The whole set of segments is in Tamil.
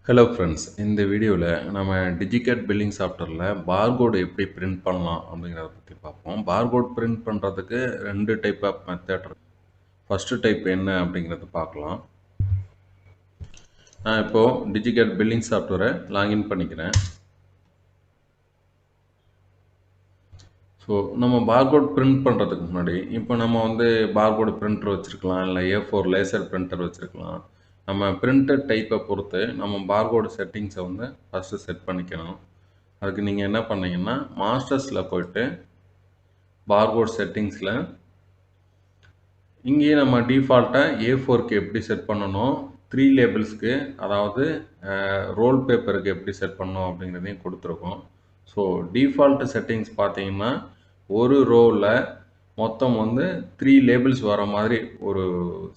ஹலோ ஃப்ரெண்ட்ஸ், இந்த வீடியோவில் நம்ம டிஜிகட் பில்லிங் சாஃப்ட்வேரில் பார்கோடு எப்படி பிரிண்ட் பண்ணலாம் அப்படிங்கிறத பற்றி பார்ப்போம். பார்கோட் பிரிண்ட் பண்ணுறதுக்கு ரெண்டு டைப் ஆஃப் மெத்தட் இருக்கு. ஃபஸ்ட்டு டைப் என்ன அப்படிங்கிறத பார்க்கலாம். நான் இப்போது டிஜிகட் பில்லிங் சாஃப்ட்வேரை லாகின் பண்ணிக்கிறேன். ஸோ நம்ம பார்கோட் பிரிண்ட் பண்ணுறதுக்கு முன்னாடி இப்போ நம்ம பார்கோடு பிரிண்டர் வச்சுருக்கலாம், இல்லை A4 லேசர் பிரிண்டர் வச்சுருக்கலாம். நம்ம பிரிண்டர் டைப்பை பொறுத்து நம்ம பார்கோடு செட்டிங்ஸை ஃபஸ்ட்டு செட் பண்ணிக்கணும். அதுக்கு நீங்கள் என்ன பண்ணீங்கன்னா மாஸ்டர்ஸில் போயிட்டு பார்கோட் செட்டிங்ஸில் இங்கேயே நம்ம டிஃபால்ட்டாக A4க்கு எப்படி செட் பண்ணணும், 3 லேபிள்ஸ்க்கு அதாவது ரோல் பேப்பருக்கு எப்படி செட் பண்ணணும் அப்படிங்கிறதையும் கொடுத்துருக்கோம். ஸோ டிஃபால்ட் செட்டிங்ஸ் பார்த்தீங்கன்னா ஒரு ரோவில் மொத்தம் 3 லேபிள்ஸ் வர மாதிரி ஒரு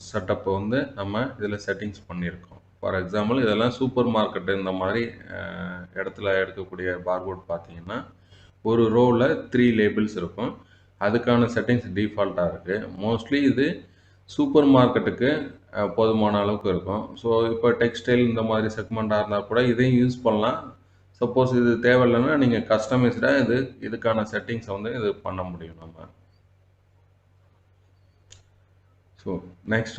செட்டப்பை நம்ம இதில் செட்டிங்ஸ் பண்ணியிருக்கோம். ஃபார் எக்ஸாம்பிள் இதெல்லாம் சூப்பர் மார்க்கெட்டு இந்த மாதிரி இடத்துல எடுக்கக்கூடிய பார்கோட் பார்த்தீங்கன்னா ஒரு ரோவில் 3 லேபிள்ஸ் இருக்கும். அதுக்கான செட்டிங்ஸ் டிஃபால்ட்டாக இருக்குது. மோஸ்ட்லி இது சூப்பர் மார்க்கெட்டுக்கு போதுமான அளவுக்கு இருக்கும். ஸோ இப்போ டெக்ஸ்டைல் இந்த மாதிரி செக்மெண்ட்டாக இருந்தால் கூட இதையும் யூஸ் பண்ணலாம். சப்போஸ் இது தேவையில்லைன்னா நீங்கள் கஸ்டமைஸ்டாக இதுக்கான செட்டிங்ஸை இது பண்ண முடியும் நம்ம. ஸோ நெக்ஸ்ட்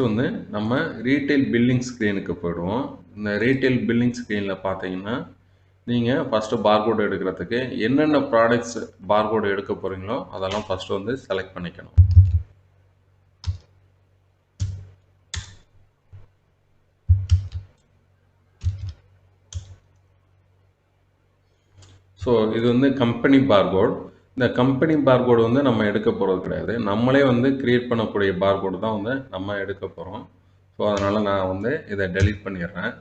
நம்ம ரீட்டைல் பில்லிங் ஸ்க்ரீனுக்கு போயிடுவோம். இந்த ரீட்டைல் பில்லிங் ஸ்க்ரீனில் பார்த்தீங்கன்னா நீங்கள் ஃபஸ்ட்டு பார்கோடு எடுக்கிறதுக்கு என்னென்ன ப்ராடக்ட்ஸ் பார்கோடு எடுக்க போகிறீங்களோ அதெல்லாம் ஃபஸ்ட்டு செலக்ட் பண்ணிக்கணும். ஸோ இது கம்பெனி பார்கோட். இந்த கம்பெனி பார்கோடு நம்ம எடுக்க போகிறது கிடையாது. நம்மளே க்ரியேட் பண்ணக்கூடிய பார்கோடு தான் நம்ம எடுக்க போகிறோம். ஸோ அதனால் நான் இதை டெலீட் பண்ணிடுறேன்.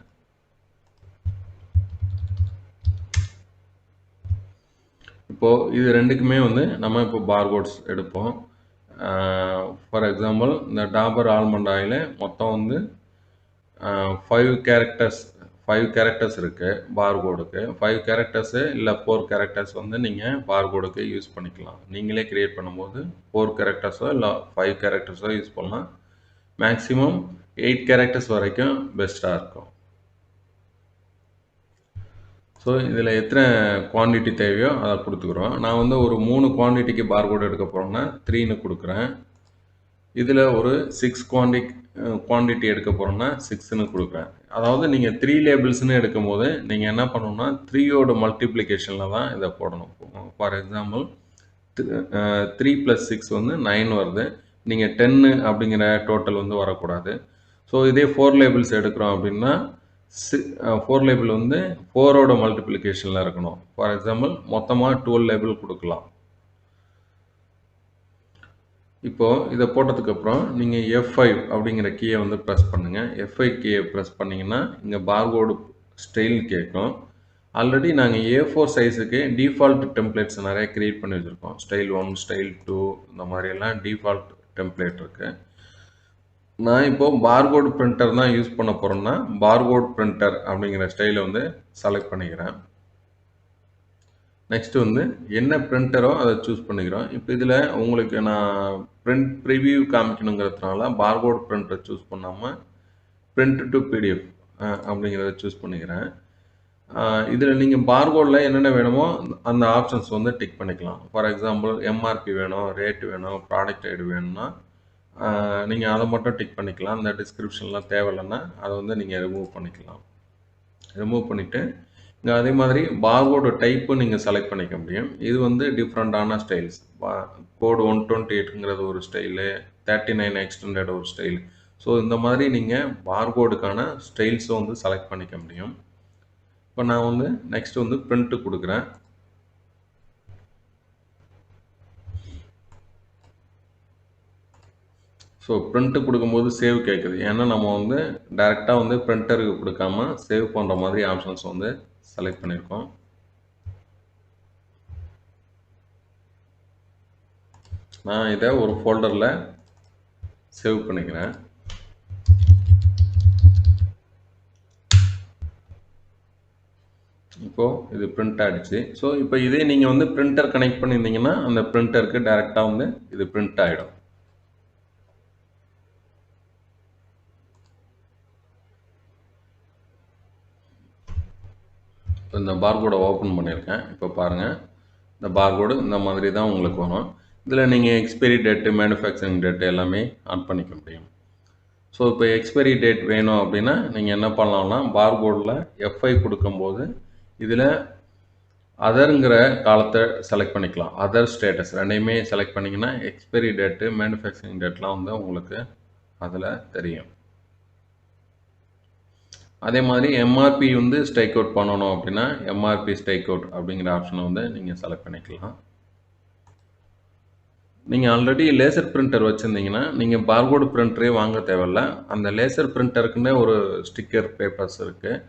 இப்போது இது ரெண்டுக்குமே நம்ம இப்போ பார்கோட்ஸ் எடுப்போம். ஃபார் எக்ஸாம்பிள் இந்த டாபர் ஆல்மண்ட் ஆயில் மொத்தம் 5 கேரக்டர்ஸ் இருக்குது பார்கோடுக்கு. 5 கேரக்டர்ஸு இல்லை 4 கேரக்டர்ஸ் நீங்கள் பார்கோடுக்கு யூஸ் பண்ணிக்கலாம். நீங்களே க்ரியேட் பண்ணும்போது 4 கேரக்டர்ஸோ இல்லை 5 கேரக்டர்ஸோ யூஸ் பண்ணலாம். மேக்ஸிமம் 8 கேரக்டர்ஸ் வரைக்கும் பெஸ்ட்டாக இருக்கும். ஸோ இதில் எத்தனை குவான்டிட்டி தேவையோ அதை கொடுத்துக்குறோம். நான் ஒரு 3 குவான்டிட்டிக்கு பார்கோடு எடுக்க போகிறோன்னா 3ன்னு கொடுக்குறேன். இதில் ஒரு 6 குவான்டிட்டி எடுக்க போகிறோன்னா 6ன்னு கொடுக்குறேன். அதாவது நீங்கள் 3 லேபிள்ஸ்னு எடுக்கும் போது நீங்கள் என்ன பண்ணணும்னா 3யோட மல்டிப்ளிகேஷனில் தான் இதை போடணும். ஃபார் எக்ஸாம்பிள் 3 + 6 9 வருது. நீங்கள் 10 அப்படிங்கிற டோட்டல் வரக்கூடாது. ஸோ இதே 4 லேபிள்ஸ் எடுக்கிறோம் அப்படின்னா 4 லேபிள் 4ஓட மல்டிப்ளிகேஷனில் இருக்கணும். ஃபார் எக்ஸாம்பிள் மொத்தமாக 12 லேபிள் கொடுக்கலாம். இப்போது இதை போட்டதுக்கப்புறம் நீங்கள் F5 அப்படிங்கிற கீயை ப்ரெஸ் பண்ணுங்கள். F5 கீயை ப்ரெஸ் பண்ணிங்கன்னா இங்கே பார்கோடு ஸ்டைல் கேட்கும். ஆல்ரெடி நாங்கள் A4 சைஸுக்கு டிஃபால்ட் டெம்ப்ளேட்ஸ் நிறைய க்ரியேட் பண்ணி வச்சுருக்கோம். ஸ்டைல் 1, ஸ்டைல் 2 இந்த மாதிரியெல்லாம் டிஃபால்ட் டெம்ப்ளேட் இருக்குது. நான் இப்போது பார்கோடு பிரிண்டர் தான் யூஸ் பண்ண போகிறேன்னா பார்கோட் பிரிண்டர் அப்படிங்கிற ஸ்டைலை செலக்ட் பண்ணிக்கிறேன். நெக்ஸ்ட்டு என்ன பிரிண்டரோ அதை சூஸ் பண்ணிக்கிறோம். இப்போ இதில் உங்களுக்கு நான் பிரிண்ட் ப்ரிவியூ காமிக்கணுங்கிறதுனால பார்கோட் பிரிண்டரை சூஸ் பண்ணாமல் பிரிண்ட் டு PDF அப்படிங்கிறத சூஸ் பண்ணிக்கிறேன். இதில் நீங்கள் பார்கோடில் என்னென்ன வேணுமோ அந்த ஆப்ஷன்ஸ் டிக் பண்ணிக்கலாம். ஃபார் எக்ஸாம்பிள் MRP வேணும், ரேட் வேணும், ப்ராடக்ட் ஐடி வேணும்னா நீங்கள் அதை மட்டும் டிக் பண்ணிக்கலாம். அந்த டிஸ்கிரிப்ஷன்லாம் தேவையில்லைன்னா அதை நீங்கள் ரிமூவ் பண்ணிக்கலாம். ரிமூவ் பண்ணிவிட்டு இங்கே அதே மாதிரி பார்கோடு டைப்பு நீங்கள் செலக்ட் பண்ணிக்க முடியும். இது டிஃப்ரெண்ட்டான ஸ்டைல்ஸ். கோடு 128ங்கிறது ஒரு ஸ்டைலு, 39 எக்ஸ்டெண்டட் ஒரு ஸ்டைல். ஸோ இந்த மாதிரி நீங்கள் பார்கோடுக்கான ஸ்டைல்ஸும் செலக்ட் பண்ணிக்க முடியும். இப்போ நான் நெக்ஸ்ட் பிரிண்ட்டு கொடுக்குறேன். ஸோ பிரிண்ட்டு கொடுக்கும்போது சேவ் கேட்குது. ஏன்னா நம்ம டைரெக்டாக பிரிண்டருக்கு கொடுக்காம சேவ் பண்ணுற மாதிரி ஆப்ஷன்ஸ் செலக்ட் பண்ணியிருக்கோம். நான் இதை ஒரு ஃபோல்டரில் சேவ் பண்ணிக்கிறேன். இப்போது இது பிரிண்ட் ஆகிடுச்சு. ஸோ இப்போ இதே நீங்கள் பிரிண்டர் கனெக்ட் பண்ணியிருந்தீங்கன்னா அந்த பிரிண்டருக்கு டைரெக்டாக இது பிரிண்ட் ஆகிடும். இந்த பார்கோடை ஓப்பன் பண்ணியிருக்கேன். இப்போ பாருங்கள், இந்த பார்கோடு இந்த மாதிரி தான் உங்களுக்கு வரும். இதில் நீங்கள் எக்ஸ்பைரி டேட்டு, மேனுஃபேக்சரிங் டேட்டு எல்லாமே ஆட் பண்ணிக்க முடியும். ஸோ இப்போ எக்ஸ்பைரி டேட் வேணும் அப்படின்னா நீங்கள் என்ன பண்ணலாம்னா, பார்கோடில் எஃப்ஐ கொடுக்கும்போது இதில் அதர்ங்கிற காலத்தை செலக்ட் பண்ணிக்கலாம். அதர் ஸ்டேட்டஸ் ரெண்டையுமே செலக்ட் பண்ணிங்கன்னா எக்ஸ்பைரி டேட்டு, மேனுஃபேக்சரிங் டேட்லாம் வந்து உங்களுக்கு அதில் தெரியும். அதே மாதிரி எம்ஆர்பி வந்து ஸ்ட்ரைக் அவுட் பண்ணணும் அப்படின்னா எம்ஆர்பி ஸ்ட்ரைக் அவுட் அப்படிங்கிற ஆப்ஷனை வந்து நீங்கள் செலக்ட் பண்ணிக்கலாம். நீங்கள் ஆல்ரெடி லேசர் பிரிண்டர் வச்சுருந்தீங்கன்னா நீங்கள் பார்கோடு பிரிண்டரே வாங்க தேவையில்ல. அந்த லேசர் பிரிண்டருக்குன்னே ஒரு ஸ்டிக்கர் பேப்பர்ஸ் இருக்குது.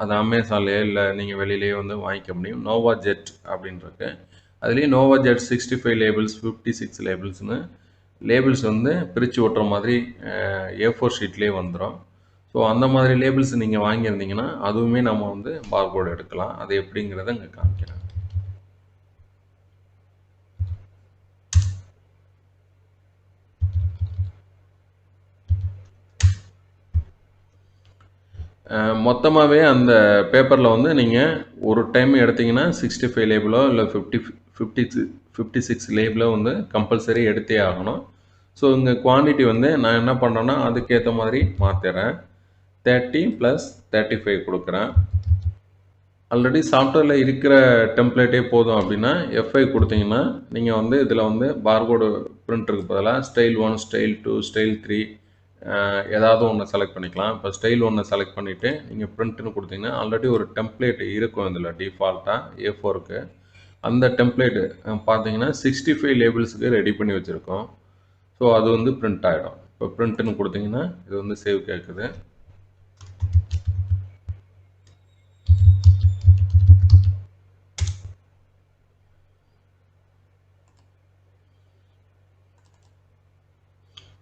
அது அமேசான்லேயே இல்லை நீங்கள் வெளியிலேயே வந்து வாங்கிக்க முடியும். நோவா ஜெட் அப்படின்னு இருக்கு. அதுலேயே நோவா ஜெட் 65 லேபிள்ஸ், 56 லேபிள்ஸ்னு லேபிள்ஸ் வந்து பிரித்து ஒட்டுற மாதிரி A4 ஷீட்லேயே வந்துடும். ஸோ அந்த மாதிரி லேபிள்ஸ் நீங்கள் வாங்கியிருந்தீங்கன்னா அதுவுமே நம்ம வந்து பார்கோடு எடுக்கலாம். அது எப்படிங்கிறத இங்கே காமிக்கிறேன். மொத்தமாகவே அந்த பேப்பரில் வந்து நீங்கள் ஒரு டைம் எடுத்தீங்கன்னா 65 லேபிளோ இல்லை 56 லேபிளோ வந்து கம்பல்சரி எடுத்தே ஆகணும். ஸோ இங்கே குவான்டிட்டி வந்து நான் என்ன பண்ணுறேன்னா அதுக்கேற்ற மாதிரி மாற்றிடுறேன். 30 + 35 கொடுக்குறேன். ஆல்ரெடி சாஃப்ட்வேரில் இருக்கிற டெம்ப்ளேட்டே போதும் அப்படின்னா எஃப்ஐ கொடுத்தீங்கன்னா நீங்கள் வந்து இதில் வந்து பார்கோடு பிரிண்டருக்கு பதிலாக ஸ்டைல் 1, ஸ்டைல் 2, ஸ்டைல் 3 ஏதாவது ஒன்று செலக்ட் பண்ணிக்கலாம். இப்போ ஸ்டைல் 1 செலக்ட் பண்ணிவிட்டு நீங்கள் பிரிண்ட்னு கொடுத்தீங்கன்னா ஆல்ரெடி ஒரு டெம்ப்ளேட் இருக்கும் இதில் டிஃபால்ட்டாக A4க்கு. அந்த டெம்ப்ளேட்டு பார்த்தீங்கன்னா 65 லேபிள்ஸுக்கு ரெடி பண்ணி வச்சுருக்கோம். ஸோ அது வந்து பிரிண்ட் ஆகிடும். இப்போ பிரிண்ட்னு கொடுத்தீங்கன்னா இது வந்து சேவ் கேட்குது.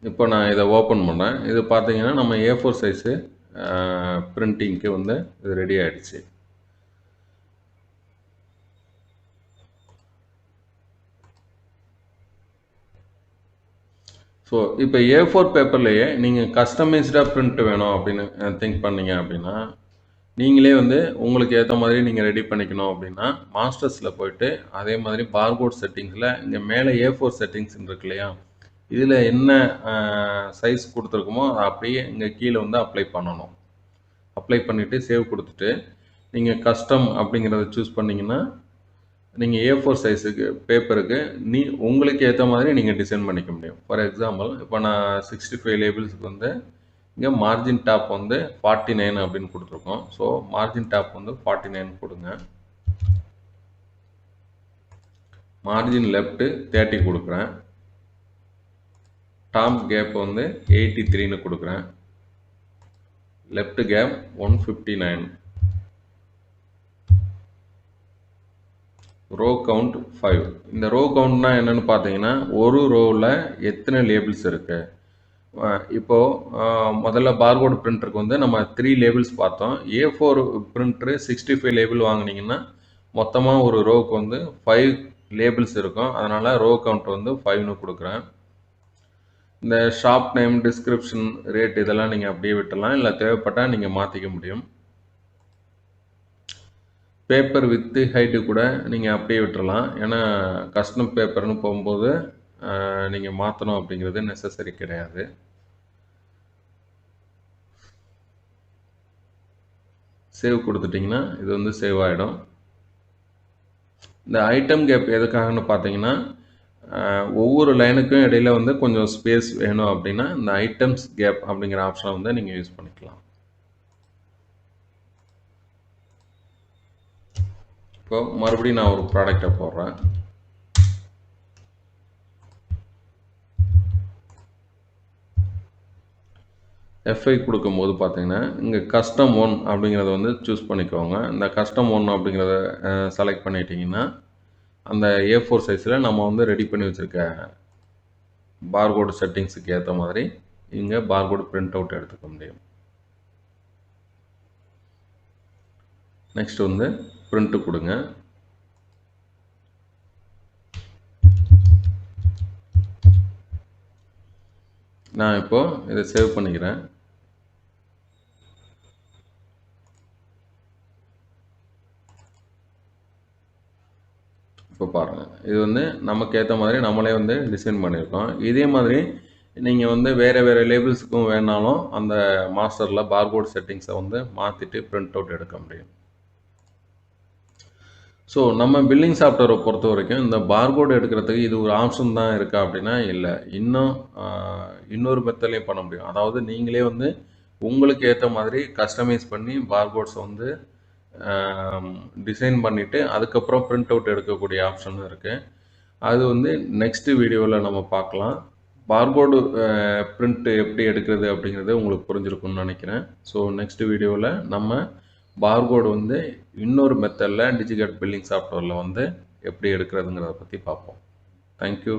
இப்போ நான் இதை ஓப்பன் பண்ணேன். இது பார்த்தீங்கன்னா நம்ம A4 சைஸு பிரிண்டிங்க்கு வந்து இது ரெடி ஆகிடுச்சு. ஸோ இப்போ A4 பேப்பர்லேயே நீங்கள் கஸ்டமைஸ்டாக பிரிண்ட் வேணும் அப்படின்னு திங்க் பண்ணீங்க அப்படின்னா நீங்களே வந்து உங்களுக்கு ஏற்ற மாதிரி நீங்கள் ரெடி பண்ணிக்கணும் அப்படின்னா மாஸ்டர்ஸில் போயிட்டு அதே மாதிரி பார்கோட் செட்டிங்ஸில் இங்கே மேலே A4 செட்டிங்ஸ் இருக்கு இல்லையா, இதில் என்ன சைஸ் கொடுத்துருக்குமோ அதை அப்படியே இங்கே கீழே வந்து அப்ளை பண்ணணும். அப்ளை பண்ணிவிட்டு சேவ் கொடுத்துட்டு நீங்கள் கஸ்டம் அப்படிங்கிறத சூஸ் பண்ணிங்கன்னா நீங்கள் A4 சைஸுக்கு பேப்பருக்கு உங்களுக்கு ஏற்ற மாதிரி நீங்கள் டிசைன் பண்ணிக்க முடியும். ஃபார் எக்ஸாம்பிள் இப்போ நான் 65 லேபிள்ஸுக்கு வந்து இங்கே மார்ஜின் டாப் வந்து 49 அப்படின்னு கொடுத்துருக்கோம். ஸோ மார்ஜின் டாப் வந்து 49 கொடுங்க. மார்ஜின் லெஃப்ட்டு 30 கொடுக்குறேன். டாப் கேப் வந்து 83ன்னு கொடுக்குறேன். Left gap 159. Row count 5. இந்த ரோ கவுண்ட்னா என்னென்னு பார்த்தீங்கன்னா ஒரு ரோவில் எத்தனை லேபிள்ஸ் இருக்குது. இப்போது முதல்ல பார்கோடு பிரிண்டருக்கு வந்து நம்ம 3 லேபிள்ஸ் பார்த்தோம். A4 பிரிண்டரு 65 லேபிள் வாங்கினீங்கன்னா மொத்தமாக ஒரு ரோவுக்கு வந்து 5 லேபிள்ஸ் இருக்கும். அதனால் ரோ கவுண்ட் வந்து 5ன்னு கொடுக்குறேன். இந்த ஷாப் நேம், டிஸ்கிரிப்ஷன், ரேட் இதெல்லாம் நீங்கள் அப்படியே விட்டுடலாம். இல்லை தேவைப்பட்டால் நீங்கள் மாற்றிக்க முடியும். பேப்பர் வித்து ஹைட்டு கூட நீங்கள் அப்படியே விட்டுடலாம். ஏன்னா கஸ்டம் பேப்பர்னு போகும்போது நீங்கள் மாற்றணும் அப்படிங்கிறது நெசசரி கிடையாது. சேவ் கொடுத்துட்டிங்கன்னா இது வந்து சேவ் ஆகிடும். இந்த ஐட்டம் கேப் எதுக்காகன்னு பார்த்தீங்கன்னா ஒவ்வொரு லைனுக்கும் இடையில வந்து கொஞ்சம் ஸ்பேஸ் வேணும் அப்படின்னா இந்த ஐட்டம்ஸ் கேப் அப்படிங்கிற ஆப்ஷனை வந்து நீங்கள் யூஸ் பண்ணிக்கலாம். இப்போ மறுபடியும் நான் ஒரு ப்ராடக்டை போடுறேன். எஃப்ஐ கொடுக்கும்போது பார்த்தீங்கன்னா இங்கே கஸ்டம் 1 அப்படிங்கிறத வந்து சூஸ் பண்ணிக்கோங்க. இந்த கஸ்டம் 1 அப்படிங்கிறத செலக்ட் பண்ணிட்டீங்கன்னா அந்த A4 சைஸில் நம்ம வந்து ரெடி பண்ணி வச்சுருக்க பார்கோடு செட்டிங்ஸுக்கு ஏற்ற மாதிரி இங்கே பார்கோடு பிரிண்ட் அவுட் எடுத்துக்க முடியும். நெக்ஸ்ட் வந்து பிரிண்ட்டு கொடுங்க. நான் இப்போது இதை சேவ் பண்ணிக்கிறேன். இப்போ பாருங்க. இது வந்து நமக்கு ஏத்த மாதிரி நம்மளே வந்து டிசைன் பண்ணியிருக்கோம். இதே மாதிரி நீங்க வந்து வேற லேபிள்ஸ்க்கும் வேணாலும் அந்த மாஸ்டர்ல பார்கோட் செட்டிங்ஸை வந்து மாத்திட்டு பிரிண்ட் அவுட் எடுக்க முடியும். ஸோ நம்ம பில்லிங் சாஃப்ட்வேரை பொறுத்த வரைக்கும் இந்த பார்கோடு எடுக்கிறதுக்கு இது ஒரு ஆப்ஷன் தான் இருக்கா அப்படின்னா இல்லை. இன்னும் இன்னொரு மெத்தட்லையும் பண்ண முடியும். அதாவது நீங்களே வந்து உங்களுக்கு ஏற்ற மாதிரி கஸ்டமைஸ் பண்ணி பார்கோட்ஸை வந்து டிசைன் பண்ணிவிட்டு அதுக்கப்புறம் பிரிண்ட் அவுட் எடுக்கக்கூடிய ஆப்ஷனும் இருக்குது. அது வந்து நெக்ஸ்ட் வீடியோவில் நம்ம பார்க்கலாம். பார்கோடு பிரிண்ட் எப்படி எடுக்கிறது அப்படிங்கிறது உங்களுக்கு புரிஞ்சிருக்கும்னு நினைக்கிறேன். ஸோ நெக்ஸ்ட் வீடியோவில் நம்ம பார்கோடு வந்து இன்னொரு மெத்தடில் டிஜிகார்ட் பில்லிங் சாஃப்ட்வேரில் வந்து எப்படி எடுக்கிறதுங்கிறத பற்றி பார்ப்போம். தேங்க்யூ.